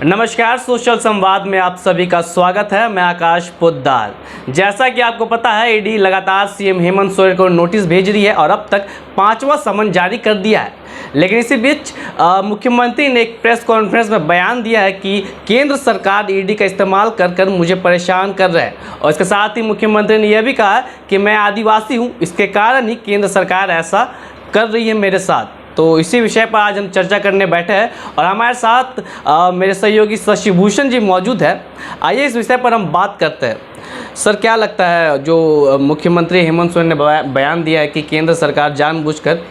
नमस्कार, सोशल संवाद में आप सभी का स्वागत है। मैं आकाश पोद्दार। जैसा कि आपको पता है, ईडी लगातार सीएम हेमंत सोरेन को नोटिस भेज रही है और अब तक 5वां समन जारी कर दिया है। लेकिन इसी बीच मुख्यमंत्री ने एक प्रेस कॉन्फ्रेंस में बयान दिया है कि केंद्र सरकार ईडी का इस्तेमाल कर मुझे परेशान कर रहा है। और इसके साथ ही मुख्यमंत्री ने यह भी कहा कि मैं आदिवासी हूँ, इसके कारण ही केंद्र सरकार ऐसा कर रही है मेरे साथ। तो इसी विषय पर आज हम चर्चा करने बैठे हैं और हमारे साथ मेरे सहयोगी शशिभूषण जी मौजूद है। आइए इस विषय पर हम बात करते हैं। सर, क्या लगता है जो मुख्यमंत्री हेमंत सोरेन ने बयान दिया है कि केंद्र सरकार जानबूझकर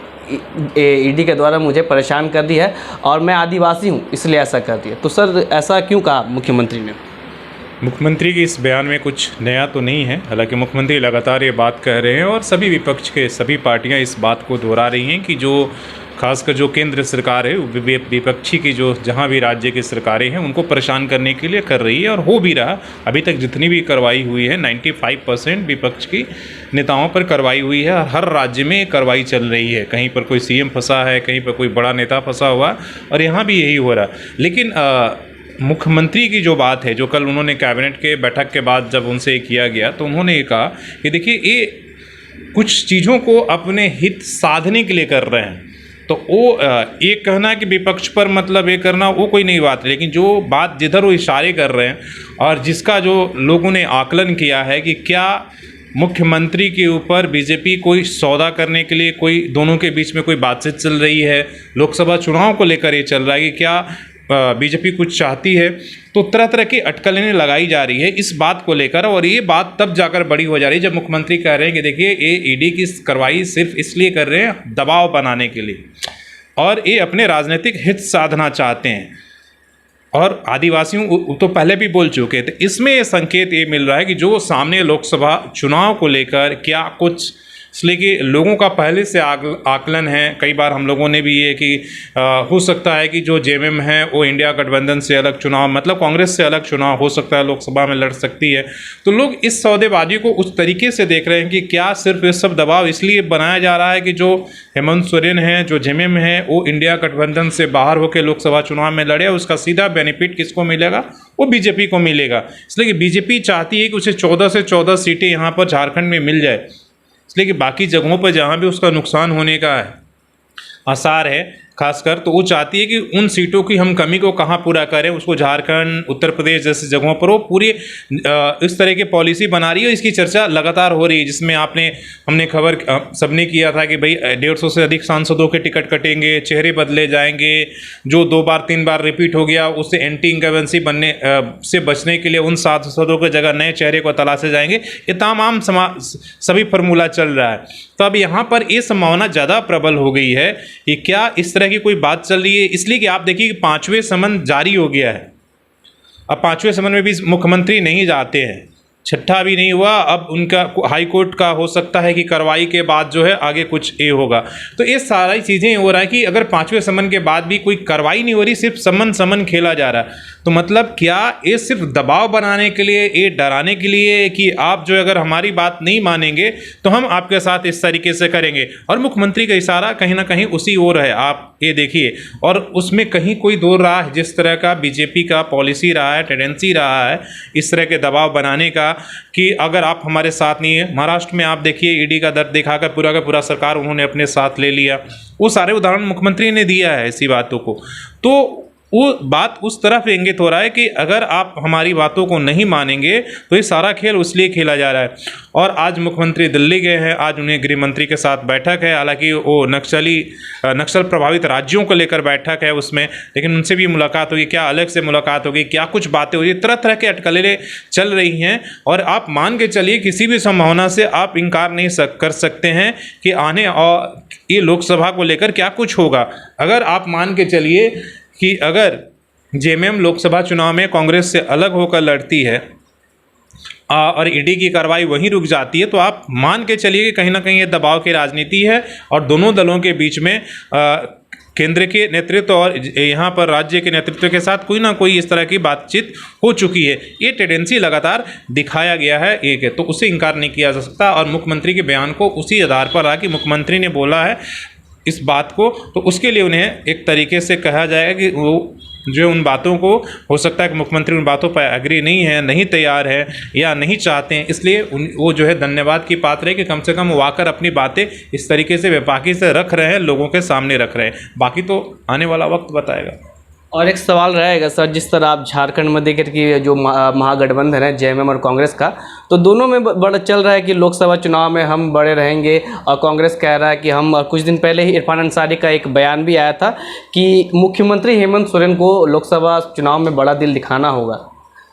ईडी के द्वारा मुझे परेशान कर दी है और मैं आदिवासी हूं इसलिए ऐसा कर दिया, तो सर ऐसा क्यों कहा मुख्यमंत्री ने? मुख्यमंत्री के इस बयान में कुछ नया तो नहीं है। हालांकि मुख्यमंत्री लगातार ये बात कह रहे हैं और सभी विपक्ष के सभी पार्टियां इस बात को दोहरा रही हैं कि जो खासकर जो केंद्र सरकार है, विपक्षी की जो जहां भी राज्य की सरकारें हैं उनको परेशान करने के लिए कर रही है और हो भी रहा। अभी तक जितनी भी कार्रवाई हुई है 95% विपक्ष की नेताओं पर कार्रवाई हुई है। हर राज्य में कार्रवाई चल रही है। कहीं पर कोई सीएम फंसा है, कहीं पर कोई बड़ा नेता फंसा हुआ, और यहाँ भी यही हो रहा। लेकिन मुख्यमंत्री की जो बात है, जो कल उन्होंने कैबिनेट के बैठक के बाद जब उनसे किया गया, तो उन्होंने ये कहा कि देखिए ये कुछ चीज़ों को अपने हित साधने के लिए कर रहे हैं। तो वो ये कहना कि विपक्ष पर मतलब ये करना वो कोई नई बात है, लेकिन जो बात जिधर वो इशारे कर रहे हैं और जिसका जो लोगों ने आकलन किया है कि क्या मुख्यमंत्री के ऊपर बीजेपी कोई सौदा करने के लिए, कोई दोनों के बीच में कोई बातचीत चल रही है, लोकसभा चुनाव को लेकर ये चल रहा है कि क्या बीजेपी कुछ चाहती है, तो तरह तरह की अटकलें लगाई जा रही है इस बात को लेकर। और ये बात तब जाकर बड़ी हो जा रही है जब मुख्यमंत्री कह रहे हैं कि देखिए ये ईडी की कार्रवाई सिर्फ इसलिए कर रहे हैं दबाव बनाने के लिए, और ये अपने राजनीतिक हित साधना चाहते हैं। और आदिवासियों तो पहले भी बोल चुके थे। इसमें ये संकेत ये मिल रहा है कि जो सामने लोकसभा चुनाव को लेकर क्या कुछ, इसलिए कि लोगों का पहले से आकलन है। कई बार हम लोगों ने भी ये कि हो सकता है कि जो जेएमएम है वो इंडिया गठबंधन से अलग चुनाव, मतलब कांग्रेस से अलग चुनाव हो सकता है, लोकसभा में लड़ सकती है। तो लोग इस सौदेबाजी को उस तरीके से देख रहे हैं कि क्या सिर्फ ये सब दबाव इसलिए बनाया जा रहा है कि जो हेमंत सोरेन है, जो जेएमएम है, वो इंडिया गठबंधन से बाहर होकर लोकसभा चुनाव में लड़े, उसका सीधा बेनिफिट किसको मिलेगा? वो बीजेपी को मिलेगा। इसलिए कि बीजेपी चाहती है कि उसे 14 से 14 सीटें यहाँ पर झारखंड में मिल जाए, इसलिए कि बाकी जगहों पर जहाँ भी उसका नुकसान होने का आसार है खासकर, तो वो चाहती है कि उन सीटों की हम कमी को कहाँ पूरा करें, उसको झारखंड, उत्तर प्रदेश जैसी जगहों पर वो पूरी इस तरह की पॉलिसी बना रही है। इसकी चर्चा लगातार हो रही है, जिसमें हमने खबर सबने किया था कि भाई 150 से अधिक सांसदों के टिकट कटेंगे, चेहरे बदले जाएंगे, जो 2 बार 3 बार रिपीट हो गया उससे एंटी इंकम्बेंसी बनने से बचने के लिए उन सांसदों की जगह नए चेहरे को तलाशे जाएंगे। ये तमाम सभी फार्मूला चल रहा है। तो अब यहाँ पर ये संभावना ज़्यादा प्रबल हो गई है कि क्या इस तरह की कोई बात चल रही है, इसलिए कि आप देखिए कि 5वें समन जारी हो गया है। अब 5वें समन में भी मुख्यमंत्री नहीं जाते हैं, 6ठा भी नहीं हुआ। अब उनका हाई कोर्ट का हो सकता है कि कार्रवाई के बाद जो है आगे कुछ ये होगा। तो ये सारी चीज़ें हो रहा है कि अगर 5वें समन के बाद भी कोई कार्रवाई नहीं हो रही, सिर्फ समन खेला जा रहा है, तो मतलब क्या ये सिर्फ दबाव बनाने के लिए, ये डराने के लिए कि आप जो अगर हमारी बात नहीं मानेंगे तो हम आपके साथ इस तरीके से करेंगे। और मुख्यमंत्री का इशारा कहीं ना कहीं उसी ओर है, आप ये देखिए। और उसमें कहीं कोई दो रहा है, जिस तरह का बीजेपी का पॉलिसी रहा है, टेंडेंसी रहा है इस तरह के दबाव बनाने का कि अगर आप हमारे साथ नहीं है। महाराष्ट्र में आप देखिए ईडी का दर्द दिखाकर पूरा का पूरा सरकार उन्होंने अपने साथ ले लिया। वो सारे उदाहरण मुख्यमंत्री ने दिया है ऐसी बातों को। तो वो बात उस तरफ इंगित हो रहा है कि अगर आप हमारी बातों को नहीं मानेंगे तो ये सारा खेल उसलिए खेला जा रहा है। और आज मुख्यमंत्री दिल्ली गए हैं, आज उन्हें गृह मंत्री के साथ बैठक है। हालांकि वो नक्सल प्रभावित राज्यों को लेकर बैठक है उसमें, लेकिन उनसे भी मुलाकात होगी, क्या अलग से मुलाकात होगी, क्या कुछ बातें होगी, तरह तरह के अटकलें चल रही हैं। और आप मान के चलिए किसी भी संभावना से आप इनकार नहीं कर सकते हैं कि आने और ये लोकसभा को लेकर क्या कुछ होगा। अगर आप मान के चलिए कि अगर जेएमएम लोकसभा चुनाव में कांग्रेस से अलग होकर लड़ती है और ईडी की कार्रवाई वहीं रुक जाती है, तो आप मान के चलिए कि कहीं ना कहीं ये दबाव की राजनीति है और दोनों दलों के बीच में केंद्र के नेतृत्व और यहाँ पर राज्य के नेतृत्व के साथ कोई ना कोई इस तरह की बातचीत हो चुकी है। ये टेंडेंसी लगातार दिखाया गया है, एक है, तो उसे इनकार नहीं किया जा सकता। और मुख्यमंत्री के बयान को उसी आधार पर रहा कि मुख्यमंत्री ने बोला है इस बात को, तो उसके लिए उन्हें एक तरीके से कहा जाएगा कि वो जो उन बातों को हो सकता है कि मुख्यमंत्री उन बातों पर एग्री नहीं है, नहीं तैयार है या नहीं चाहते हैं, इसलिए वो जो है धन्यवाद की पात्र है कि कम से कम वो आकर अपनी बातें इस तरीके से बेबाकी से रख रहे हैं, लोगों के सामने रख रहे हैं। बाकी तो आने वाला वक्त बताएगा। और एक सवाल रहेगा सर, जिस तरह आप झारखंड में देखें कि जो महागठबंधन है जेएमएम और कांग्रेस का, तो दोनों में बड़ा चल रहा है कि लोकसभा चुनाव में हम बड़े रहेंगे, और कांग्रेस कह रहा है कि हम, और कुछ दिन पहले ही इरफान अंसारी का एक बयान भी आया था कि मुख्यमंत्री हेमंत सोरेन को लोकसभा चुनाव में बड़ा दिल दिखाना होगा,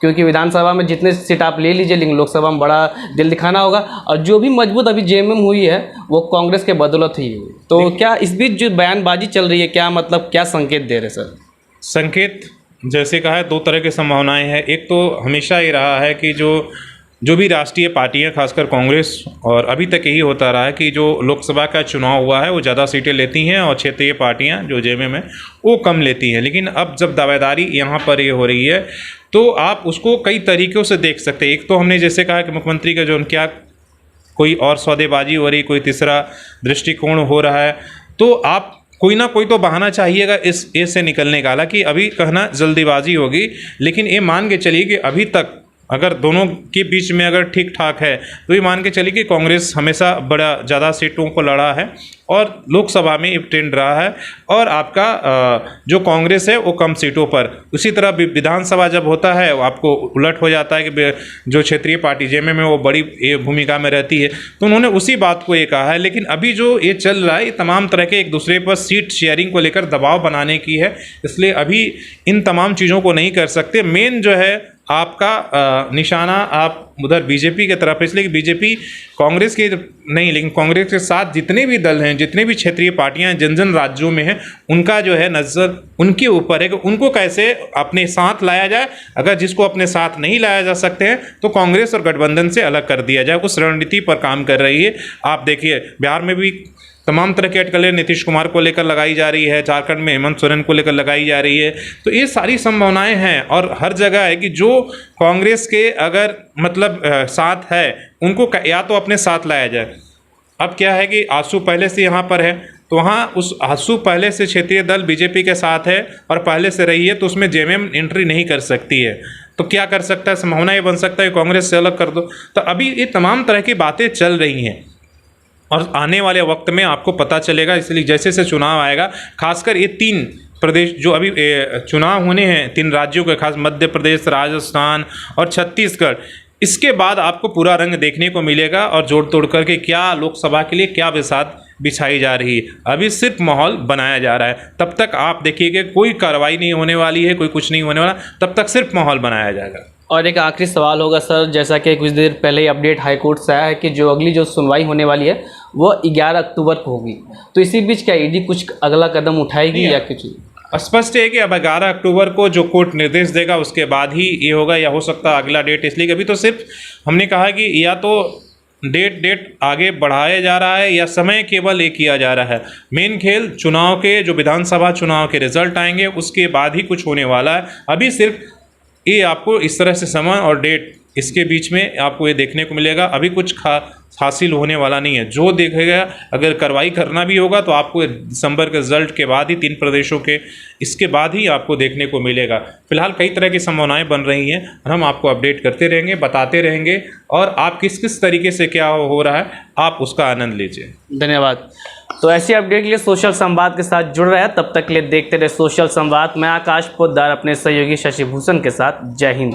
क्योंकि विधानसभा में जितने सीट आप ले लीजिए लेकिन लोकसभा में बड़ा दिल दिखाना होगा, और जो भी मजबूत अभी जेएमएम हुई है वो कांग्रेस के बदौलत ही हुई। तो क्या इस बीच जो बयानबाजी चल रही है, क्या मतलब क्या संकेत दे रहे सर? संकेत जैसे कहा है, दो तरह की संभावनाएं हैं। एक तो हमेशा ही रहा है कि जो भी राष्ट्रीय पार्टियां, खासकर कांग्रेस, और अभी तक यही होता रहा है कि जो लोकसभा का चुनाव हुआ है वो ज़्यादा सीटें लेती हैं और क्षेत्रीय पार्टियां जो जेएमएम है वो कम लेती हैं। लेकिन अब जब दावेदारी यहाँ पर ये हो रही है तो आप उसको कई तरीक़ों से देख सकते हैं। एक तो हमने जैसे कहा कि मुख्यमंत्री का जो क्या कोई और सौदेबाजी हो रही, कोई तीसरा दृष्टिकोण हो रहा है, तो आप कोई ना कोई तो बहाना चाहिएगा इस से निकलने का। हालांकि अभी कहना जल्दीबाजी होगी, लेकिन ये मान के चलिए कि अभी तक अगर दोनों के बीच में अगर ठीक ठाक है तो ये मान के चलिए कि कांग्रेस हमेशा बड़ा ज़्यादा सीटों को लड़ा है और लोकसभा में ट्रेंड रहा है, और आपका जो कांग्रेस है वो कम सीटों पर। उसी तरह विधानसभा जब होता है वो आपको उलट हो जाता है कि जो क्षेत्रीय पार्टी जेएमएम है वो बड़ी भूमिका में रहती है। तो उन्होंने उसी बात को ये कहा है। लेकिन अभी जो ये चल रहा है ये तमाम तरह के एक दूसरे पर सीट शेयरिंग को लेकर दबाव बनाने की है, इसलिए अभी इन तमाम चीज़ों को नहीं कर सकते। मेन जो है आपका निशाना आप उधर बीजेपी की तरफ है, इसलिए कि बीजेपी कांग्रेस के नहीं, लेकिन कांग्रेस के साथ जितने भी दल हैं, जितने भी क्षेत्रीय पार्टियां जन जन राज्यों में हैं, उनका जो है नज़र उनके ऊपर है कि उनको कैसे अपने साथ लाया जाए। अगर जिसको अपने साथ नहीं लाया जा सकते हैं तो कांग्रेस और गठबंधन से अलग कर दिया जाए, उस रणनीति पर काम कर रही है। आप देखिए बिहार में भी तमाम तरह की अटकलें नीतीश कुमार को लेकर लगाई जा रही है, झारखंड में हेमंत सोरेन को लेकर लगाई जा रही है। तो ये सारी संभावनाएं हैं और हर जगह है कि जो कांग्रेस के अगर मतलब साथ है उनको या तो अपने साथ लाया जाए। अब क्या है कि आसू पहले से यहाँ पर है, तो वहाँ उस आसू पहले से क्षेत्रीय दल बीजेपी के साथ है और पहले से रही है, तो उसमें जेएमएम एंट्री नहीं कर सकती है। तो क्या कर सकता है, संभावना ये बन सकता है कांग्रेस से अलग कर दो। तो अभी ये तमाम तरह की बातें चल रही हैं और आने वाले वक्त में आपको पता चलेगा। इसलिए जैसे जैसे चुनाव आएगा, खासकर ये 3 प्रदेश जो अभी चुनाव होने हैं 3 राज्यों के, खास मध्य प्रदेश, राजस्थान और छत्तीसगढ़, इसके बाद आपको पूरा रंग देखने को मिलेगा और जोड़ तोड़ करके क्या लोकसभा के लिए क्या बिसात बिछाई जा रही है। अभी सिर्फ माहौल बनाया जा रहा है, तब तक आप देखिएगा कोई कार्रवाई नहीं होने वाली है, कोई कुछ नहीं होने वाला, तब तक सिर्फ माहौल बनाया जाएगा। और एक आखिरी सवाल होगा सर, जैसा कि कुछ देर पहले ही अपडेट हाईकोर्ट से आया है कि जो अगली जो सुनवाई होने वाली है वो 11 अक्टूबर को होगी, तो इसी बीच क्या ईडी कुछ अगला कदम उठाएगी या कुछ? स्पष्ट है कि अब 11 अक्टूबर को जो कोर्ट निर्देश देगा उसके बाद ही ये होगा, या हो सकता है अगला डेट। इसलिए अभी तो सिर्फ हमने कहा कि या तो डेट आगे बढ़ाया जा रहा है या समय केवल ये किया जा रहा है। मेन खेल चुनाव के, जो विधानसभा चुनाव के रिजल्ट आएंगे उसके बाद ही कुछ होने वाला है। अभी सिर्फ ये आपको इस तरह से समय और डेट इसके बीच में आपको ये देखने को मिलेगा। अभी कुछ हासिल होने वाला नहीं है। जो देखेगा, अगर कार्रवाई करना भी होगा तो आपको दिसंबर के रिजल्ट के बाद ही 3 प्रदेशों के, इसके बाद ही आपको देखने को मिलेगा। फिलहाल कई तरह की संभावनाएं बन रही हैं और हम आपको अपडेट करते रहेंगे, बताते रहेंगे, और आप किस किस तरीके से क्या हो रहा है आप उसका आनंद लीजिए। धन्यवाद। तो ऐसी अपडेट के लिए सोशल संवाद के साथ जुड़ रहे हैं, तब तक के लिए देखते रहे सोशल संवाद। मैं आकाश पोद्दार अपने सहयोगी शशि भूषण के साथ। जय हिंद।